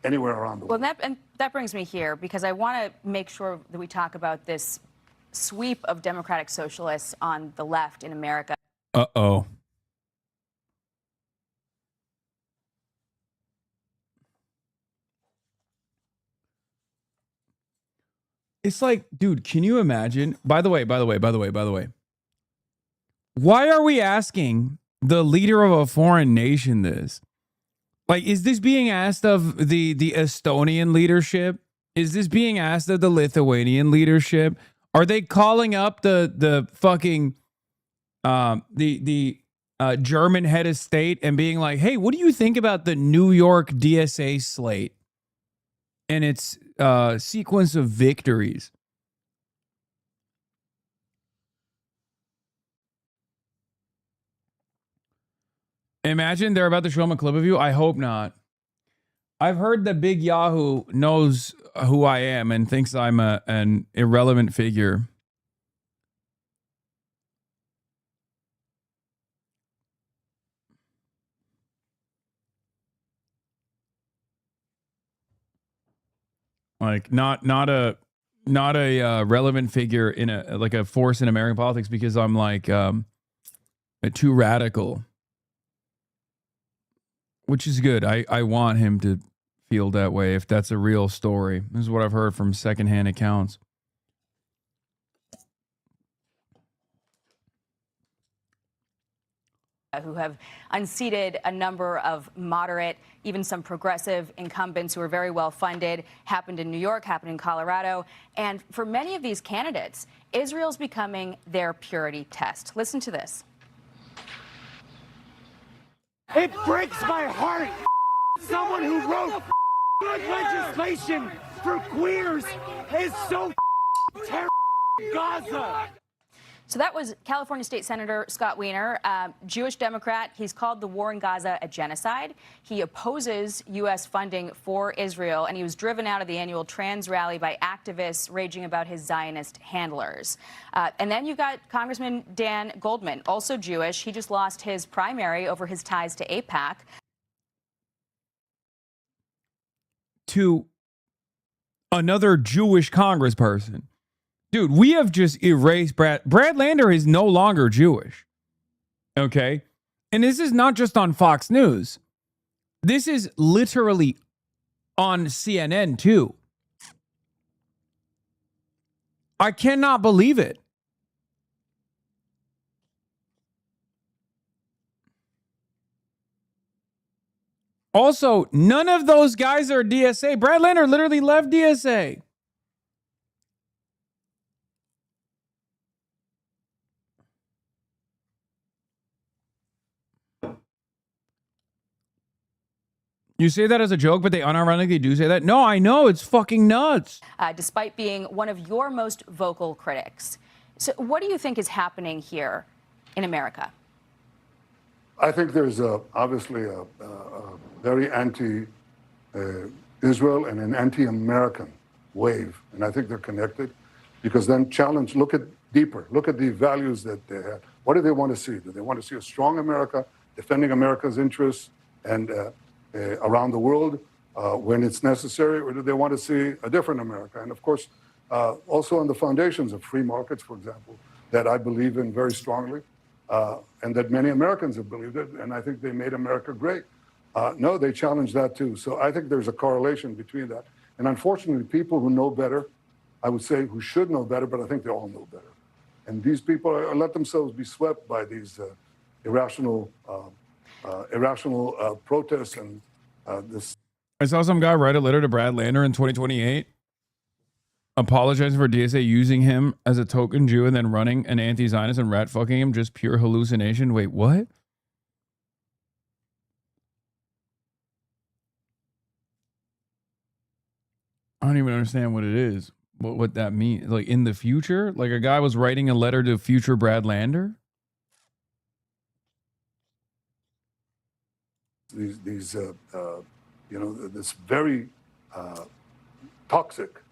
anywhere around the world. Well, that brings me here, because I want to make sure that we talk about this sweep of democratic socialists on the left in America. Uh-oh. It's like, dude, can you imagine? By the way. Why are we asking the leader of a foreign nation this? Like, is this being asked of the Estonian leadership? Is this being asked of the Lithuanian leadership? Are they calling up the fucking German head of state and being like, hey, what do you think about the New York DSA slate and its sequence of victories? Imagine they're about to show him a clip of you. I hope not. I've heard that Big Yahoo knows who I am and thinks I'm an irrelevant figure. Like not a relevant figure in a force in American politics because I'm like too radical. Which is good. I want him to feel that way if that's a real story. This is what I've heard from secondhand accounts. Who have unseated a number of moderate, even some progressive incumbents who are very well funded. Happened in New York, happened in Colorado. And for many of these candidates, Israel's becoming their purity test. Listen to this. It breaks my heart. Someone who wrote good legislation for queers is so terrible. Gaza. So that was California State Senator Scott Wiener, Jewish Democrat. He's called the war in Gaza a genocide. He opposes U.S. funding for Israel, and he was driven out of the annual trans rally by activists raging about his Zionist handlers. And then you've got Congressman Dan Goldman, also Jewish. He just lost his primary over his ties to AIPAC. To another Jewish congressperson. Dude, we have just erased Brad Lander is no longer Jewish. Okay? And this is not just on Fox News. This is literally on CNN too. I cannot believe it. Also, none of those guys are DSA. Brad Lander literally left DSA. You say that as a joke, but they unironically do say that? No, I know. It's fucking nuts. Despite being one of your most vocal critics. So what do you think is happening here in America? I think there's obviously a very anti-Israel and an anti-American wave. And I think they're connected because then look at deeper. Look at the values that they have. What do they want to see? Do they want to see a strong America defending America's interests and around the world when it's necessary, or do they want to see a different America? And of course, also on the foundations of free markets, for example, that I believe in very strongly, and that many Americans have believed it, and I think they made America great. No, they challenged that too. So I think there's a correlation between that. And unfortunately, people who know better, I would say who should know better, but I think they all know better. And these people let themselves be swept by these irrational protests and this. I saw some guy write a letter to Brad Lander in 2028 apologizing for DSA using him as a token Jew and then running an anti-Zionist and rat fucking him. Just pure hallucination. Wait, what? I don't even understand what it is. What that means. Like in the future? Like a guy was writing a letter to future Brad Lander? These this very toxic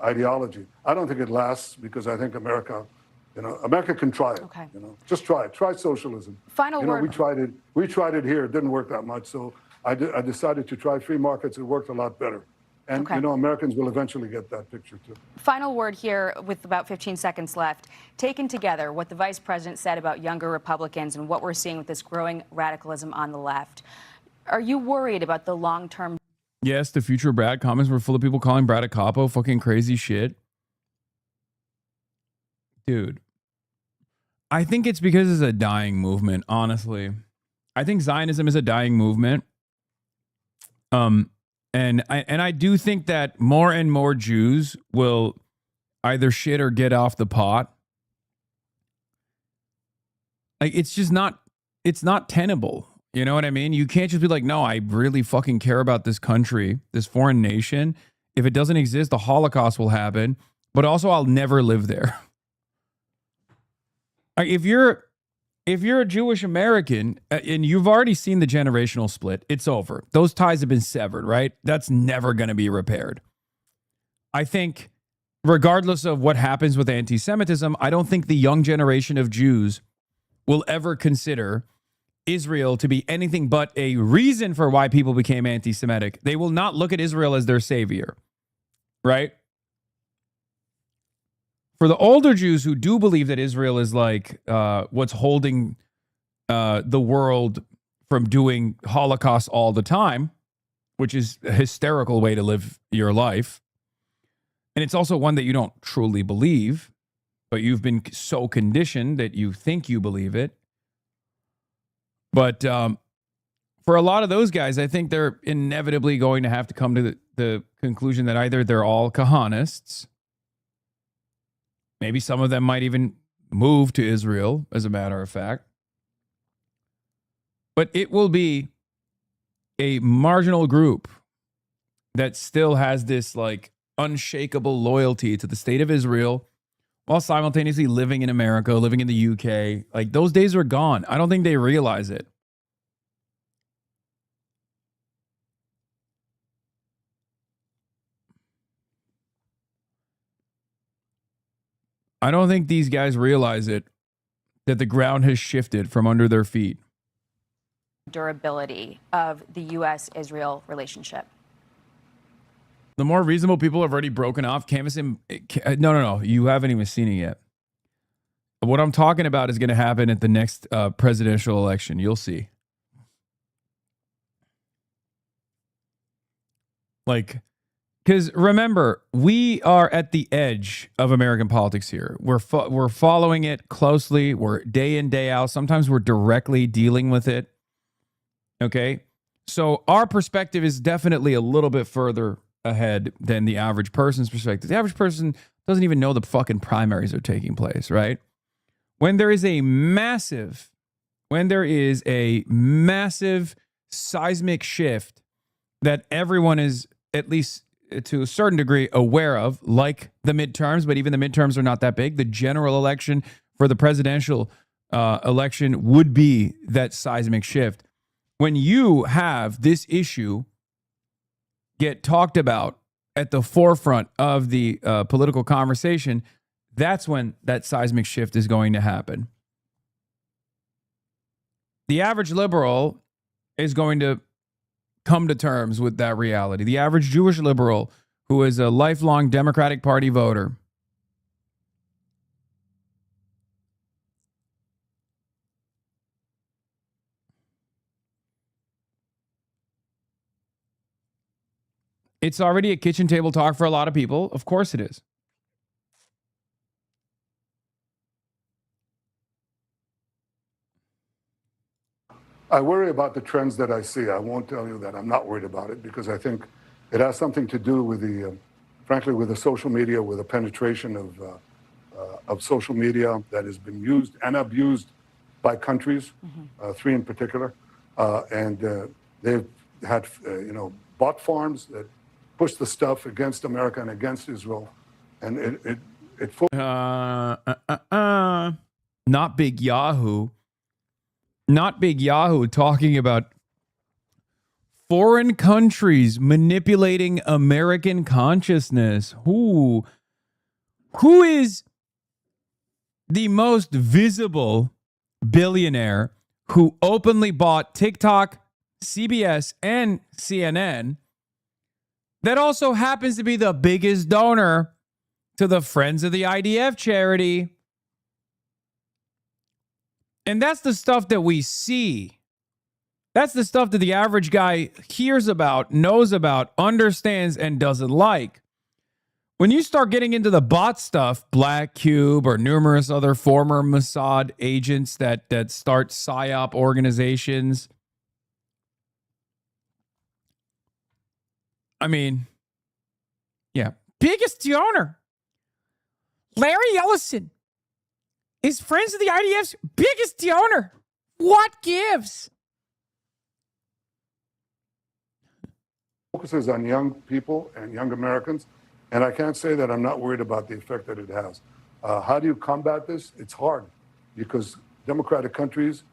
ideology. I don't think it lasts because I think America can try it. Okay. Just try it. Try socialism. Final word. We tried it here. It didn't work that much. So I decided to try free markets. It worked a lot better. And, Okay. you know, Americans will eventually get that picture, too. Final word here with about 15 seconds left. Taken together, what the vice president said about younger Republicans and what we're seeing with this growing radicalism on the left, are you worried about the long-term? Yes, the future Brad comments were full of people calling Brad a capo, fucking crazy shit. Dude, I think it's because it's a dying movement, honestly. I think Zionism is a dying movement. And I do think that more and more Jews will either shit or get off the pot. Like, it's just not, it's not tenable. You know what I mean? You can't just be like, no, I really fucking care about this country, this foreign nation. If it doesn't exist, the Holocaust will happen. But also, I'll never live there. Like, if you're a Jewish American and you've already seen the generational split, it's over. Those ties have been severed, right? That's never going to be repaired. I think regardless of what happens with anti-Semitism, I don't think the young generation of Jews will ever consider Israel to be anything but a reason for why people became anti-Semitic. They will not look at Israel as their savior, right? For the older Jews who do believe that Israel is like what's holding the world from doing Holocaust all the time, which is a hysterical way to live your life. And it's also one that you don't truly believe, but you've been so conditioned that you think you believe it. But for a lot of those guys, I think they're inevitably going to have to come to the conclusion that either they're all Kahanists. Maybe some of them might even move to Israel, as a matter of fact. But it will be a marginal group that still has this like unshakable loyalty to the state of Israel while simultaneously living in America, living in the UK. Like, those days are gone. I don't think they realize it. I don't think these guys realize it, that the ground has shifted from under their feet. Durability of the U.S.-Israel relationship? The more reasonable people have already broken off canvassing. No. You haven't even seen it yet. What I'm talking about is going to happen at the next presidential election. You'll see. Like, because remember, we are at the edge of American politics here. We're following it closely. We're day in, day out. Sometimes we're directly dealing with it. Okay? So our perspective is definitely a little bit further ahead than the average person's perspective. The average person doesn't even know the fucking primaries are taking place, right? When there is a massive seismic shift that everyone is at least to a certain degree aware of, like the midterms, but even the midterms are not that big. The general election for the presidential election would be that seismic shift. When you have this issue get talked about at the forefront of the political conversation, that's when that seismic shift is going to happen. The average liberal is going to come to terms with that reality. The average Jewish liberal who is a lifelong Democratic Party voter. It's already a kitchen table talk for a lot of people. Of course it is. I worry about the trends that I see. I won't tell you that I'm not worried about it, because I think it has something to do with the, frankly, with the social media, with the penetration of social media that has been used and abused by countries, three in particular, and they've had, bot farms that push the stuff against America and against Israel, and it not Big Yahoo. Not Big Yahoo talking about foreign countries manipulating American consciousness. Who is the most visible billionaire who openly bought TikTok, CBS, and CNN, that also happens to be the biggest donor to the Friends of the IDF charity. And that's the stuff that we see. That's the stuff that the average guy hears about, knows about, understands, and doesn't like. When you start getting into the bot stuff, Black Cube or numerous other former Mossad agents that start PSYOP organizations, I mean, yeah, biggest donor, Larry Ellison, is Friends of the IDF's biggest donor. What gives? Focuses on young people and young Americans, and I can't say that I'm not worried about the effect that it has. How do you combat this? It's hard because democratic countries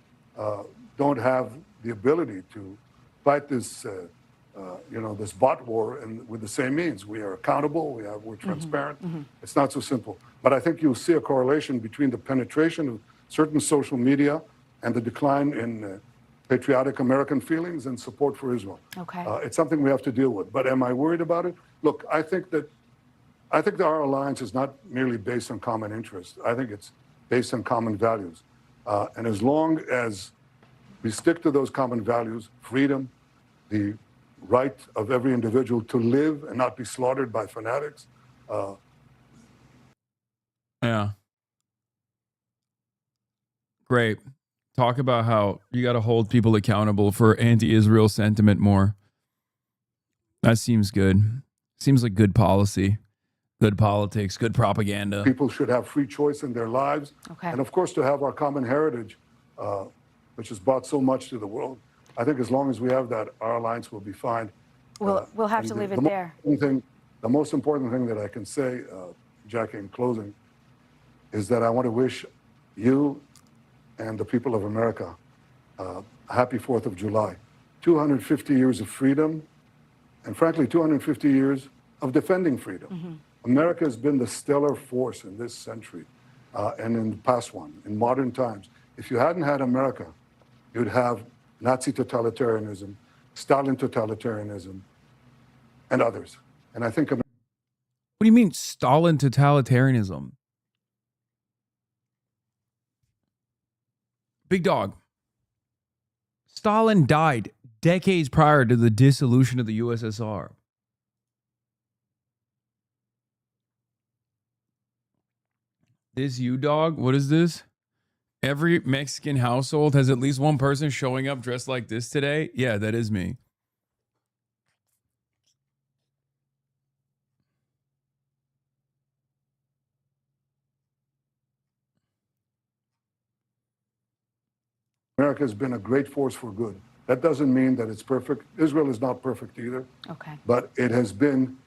don't have the ability to fight this, this bot war and with the same means. We are accountable. We're transparent. It's not so simple. But I think you'll see a correlation between the penetration of certain social media and the decline in patriotic American feelings and support for Israel. Okay. It's something we have to deal with. But am I worried about it? Look, I think that our alliance is not merely based on common interests. I think it's based on common values. And as long as we stick to those common values, freedom, the right of every individual to live and not be slaughtered by fanatics. Yeah. Great. Talk about how you got to hold people accountable for anti-Israel sentiment more. That seems good. Seems like good policy, good politics, good propaganda. People should have free choice in their lives. Okay. And of course, to have our common heritage, which has brought so much to the world. I think as long as we have that, our alliance will be fine. We'll have to leave it there. The most important thing that I can say, Jackie, in closing, is that I want to wish you and the people of America a happy 4th of July. 250 years of freedom, and frankly, 250 years of defending freedom. America has been the stellar force in this century and in the past one, in modern times. If you hadn't had America, you'd have Nazi totalitarianism, Stalin totalitarianism, and others. And I think... What do you mean Stalin totalitarianism? Big dog. Stalin died decades prior to the dissolution of the USSR. This you dog? What is this? Every Mexican household has at least one person showing up dressed like this today? Yeah, that is me. America has been a great force for good. That doesn't mean that it's perfect. Israel is not perfect either. Okay. But it has been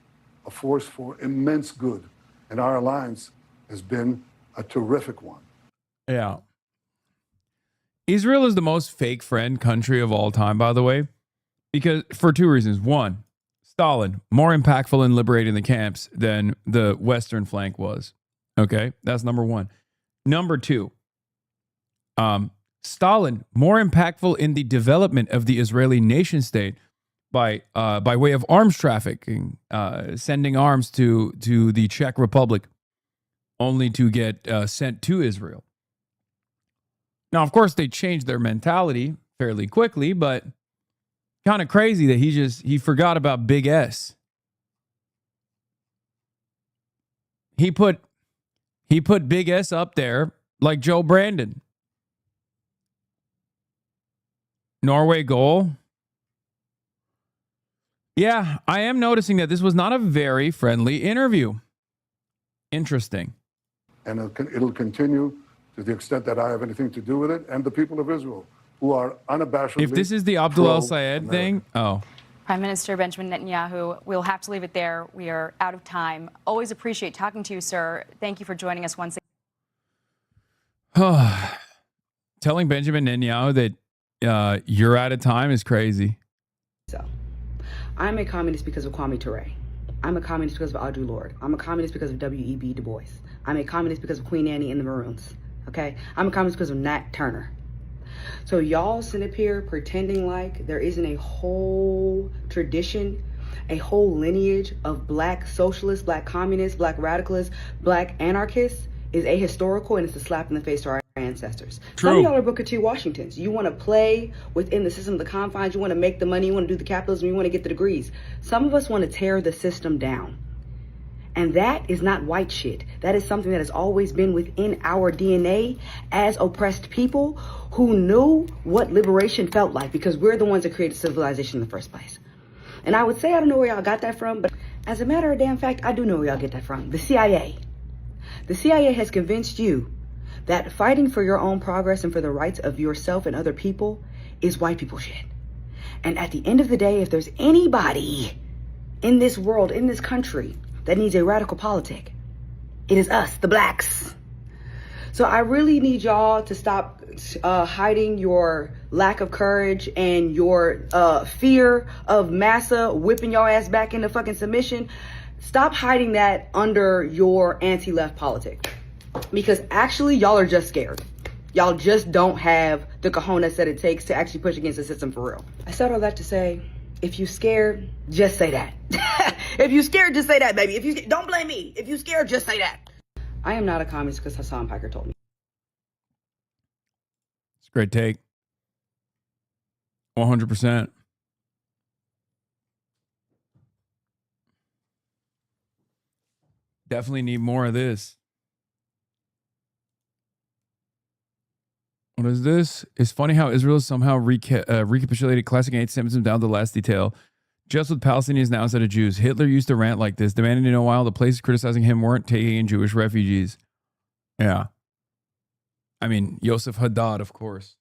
a force for immense good. And our alliance has been a terrific one. Yeah. Israel is the most fake friend country of all time, by the way, because for two reasons. One, Stalin, more impactful in liberating the camps than the Western flank was. Okay, that's number one. Number two, Stalin, more impactful in the development of the Israeli nation state by way of arms trafficking, sending arms to the Czech Republic, only to get sent to Israel. Now, of course, they changed their mentality fairly quickly, but kind of crazy that he forgot about Big S. He put Big S up there like Joe Brandon. Norway goal. Yeah, I am noticing that this was not a very friendly interview. Interesting. And it'll continue to the extent that I have anything to do with it, and the people of Israel, who are unabashedly... If this is the Abdul El-Sayed thing, oh. Prime Minister Benjamin Netanyahu, we'll have to leave it there. We are out of time. Always appreciate talking to you, sir. Thank you for joining us once again. Telling Benjamin Netanyahu that you're out of time is crazy. So, I'm a communist because of Kwame Ture. I'm a communist because of Audre Lorde. I'm a communist because of W.E.B. Du Bois. I'm a communist because of Queen Anne and the Maroons. Okay? I'm a communist because of Nat Turner. So y'all sit up here pretending like there isn't a whole tradition, a whole lineage of black socialists, black communists, black radicalists, black anarchists is ahistorical, and it's a slap in the face to our ancestors. True. Some of y'all are Booker T. Washingtons. You want to play within the system, the confines. You want to make the money. You want to do the capitalism. You want to get the degrees. Some of us want to tear the system down. And that is not white shit. That is something that has always been within our DNA as oppressed people who knew what liberation felt like, because we're the ones that created civilization in the first place. And I would say I don't know where y'all got that from, but as a matter of damn fact, I do know where y'all get that from. The CIA. The CIA has convinced you that fighting for your own progress and for the rights of yourself and other people is white people shit. And at the end of the day, if there's anybody in this world, in this country, that needs a radical politic, it is us, the blacks. So I really need y'all to stop hiding your lack of courage and your fear of massa whipping your ass back into fucking submission. Stop hiding that under your anti-left politic. Because actually, y'all are just scared. Y'all just don't have the cojones that it takes to actually push against the system for real. I said all that to say, if you scared, just say that. If you scared, just say that, baby. If you don't blame me. If you scared, just say that. I am not a communist because Hassan Piker told me. It's a great take. 100%. Definitely need more of this. What is this? It's funny how Israel somehow recapitulated classic anti-Semitism down to the last detail. Just with Palestinians now instead of Jews. Hitler used to rant like this, demanding to know why all the places criticizing him weren't taking in Jewish refugees. Yeah. I mean, Yosef Haddad, of course.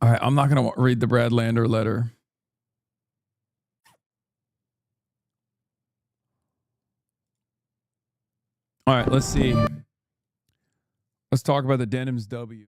All right, I'm not going to read the Brad Lander letter. All right, let's see. Let's talk about the Denims W.